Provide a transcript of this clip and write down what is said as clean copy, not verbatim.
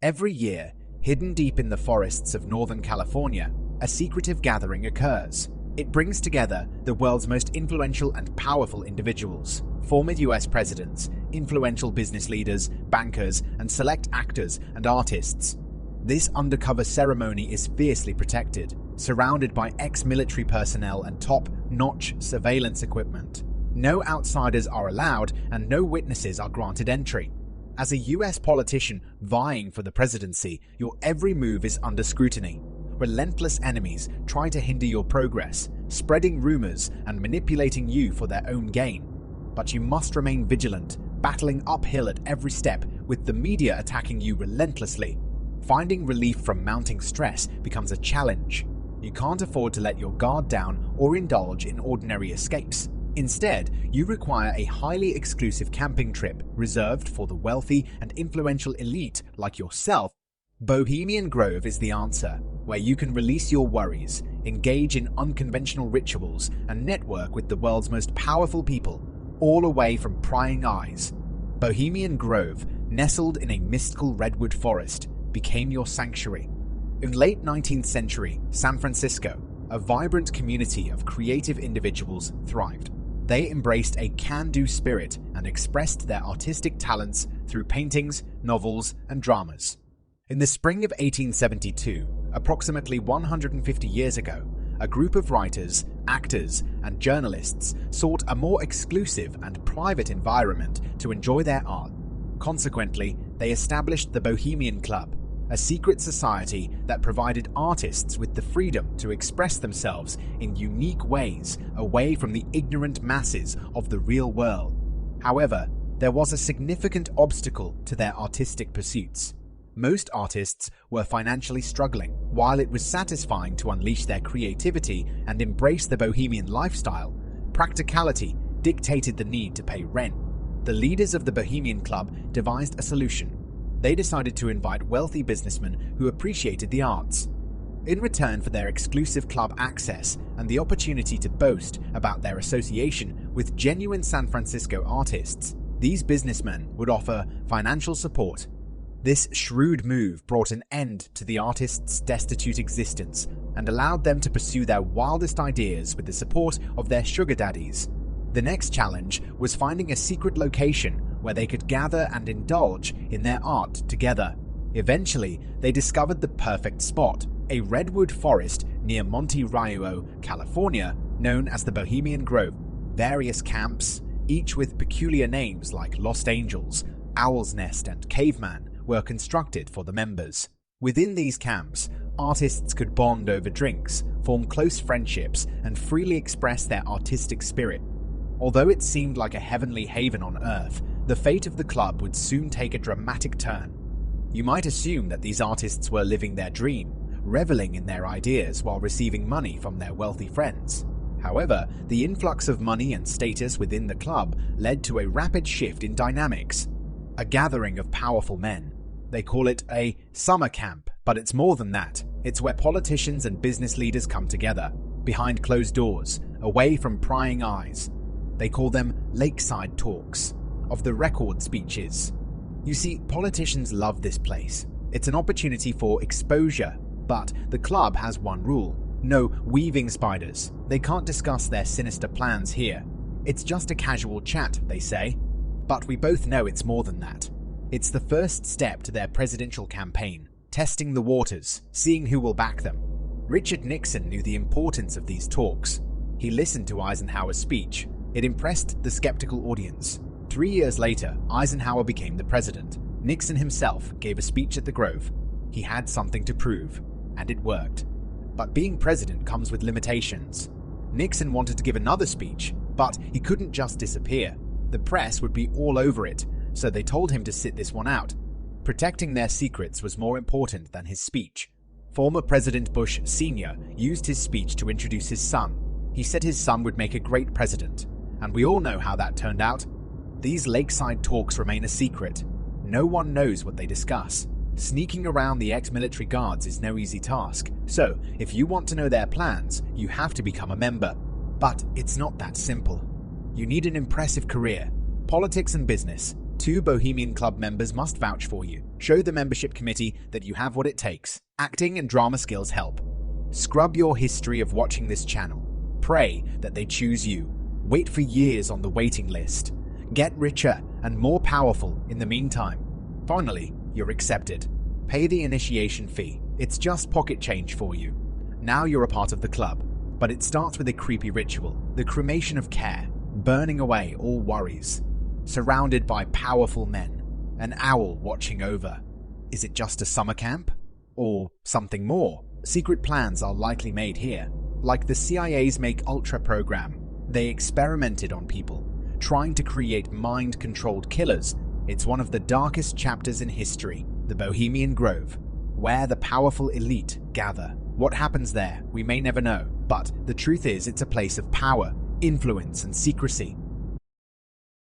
Every year, hidden deep in the forests of Northern California, a secretive gathering occurs. It brings together the world's most influential and powerful individuals, former US presidents, influential business leaders, bankers, and select actors and artists. This undercover ceremony is fiercely protected, surrounded by ex-military personnel and top-notch surveillance equipment. No outsiders are allowed and no witnesses are granted entry. As a US politician vying for the presidency, your every move is under scrutiny. Relentless enemies try to hinder your progress, spreading rumors and manipulating you for their own gain. But you must remain vigilant, battling uphill at every step, with the media attacking you relentlessly. Finding relief from mounting stress becomes a challenge. You can't afford to let your guard down or indulge in ordinary escapes. Instead, you require a highly exclusive camping trip reserved for the wealthy and influential elite like yourself. Bohemian Grove is the answer, where you can release your worries, engage in unconventional rituals, and network with the world's most powerful people, all away from prying eyes. Bohemian Grove, nestled in a mystical redwood forest, became your sanctuary. In late 19th century San Francisco, a vibrant community of creative individuals thrived. They embraced a can-do spirit and expressed their artistic talents through paintings, novels, and dramas. In the spring of 1872, approximately 150 years ago, a group of writers, actors, and journalists sought a more exclusive and private environment to enjoy their art. Consequently, they established the Bohemian Club, a secret society that provided artists with the freedom to express themselves in unique ways away from the ignorant masses of the real world. However, there was a significant obstacle to their artistic pursuits. Most artists were financially struggling. While it was satisfying to unleash their creativity and embrace the bohemian lifestyle, practicality dictated the need to pay rent. The leaders of the Bohemian Club devised a solution. They decided to invite wealthy businessmen who appreciated the arts. In return for their exclusive club access and the opportunity to boast about their association with genuine San Francisco artists, these businessmen would offer financial support. This shrewd move brought an end to the artists' destitute existence and allowed them to pursue their wildest ideas with the support of their sugar daddies. The next challenge was finding a secret location where they could gather and indulge in their art together. Eventually, they discovered the perfect spot, a redwood forest near Monte Rio, California, known as the Bohemian Grove. Various camps, each with peculiar names like Lost Angels, Owl's Nest, and Caveman, were constructed for the members. Within these camps, artists could bond over drinks, form close friendships, and freely express their artistic spirit. Although it seemed like a heavenly haven on Earth, the fate of the club would soon take a dramatic turn. You might assume that these artists were living their dream, reveling in their ideas while receiving money from their wealthy friends. However, the influx of money and status within the club led to a rapid shift in dynamics. A gathering of powerful men. They call it a summer camp, but it's more than that. It's where politicians and business leaders come together, behind closed doors, away from prying eyes. They call them lakeside talks, of the record speeches. You see, politicians love this place. It's an opportunity for exposure, but the club has one rule: no weaving spiders. They can't discuss their sinister plans here. It's just a casual chat, they say. But we both know it's more than that. It's the first step to their presidential campaign, testing the waters, seeing who will back them. Richard Nixon knew the importance of these talks. He listened to Eisenhower's speech. It impressed the skeptical audience. 3 years later, Eisenhower became the president. Nixon himself gave a speech at the Grove. He had something to prove, and it worked. But being president comes with limitations. Nixon wanted to give another speech, but he couldn't just disappear. The press would be all over it, so they told him to sit this one out. Protecting their secrets was more important than his speech. Former President Bush Sr. used his speech to introduce his son. He said his son would make a great president, and we all know how that turned out. These lakeside talks remain a secret. No one knows what they discuss. Sneaking around the ex-military guards is no easy task, so if you want to know their plans, you have to become a member. But it's not that simple. You need an impressive career, politics and business, 2 Bohemian Club members must vouch for you. Show the membership committee that you have what it takes. Acting and drama skills help. Scrub your history of watching this channel. Pray that they choose you. Wait for years on the waiting list. Get richer and more powerful in the meantime. Finally, you're accepted. Pay the initiation fee. It's just pocket change for you. Now you're a part of the club. But it starts with a creepy ritual, the cremation of care, burning away all worries. Surrounded by powerful men, an owl watching over. Is it just a summer camp? Or something more? Secret plans are likely made here. Like the CIA's Make Ultra program, they experimented on people, trying to create mind-controlled killers. It's one of the darkest chapters in history, the Bohemian Grove, where the powerful elite gather. What happens there, we may never know, but the truth is it's a place of power, influence, and secrecy.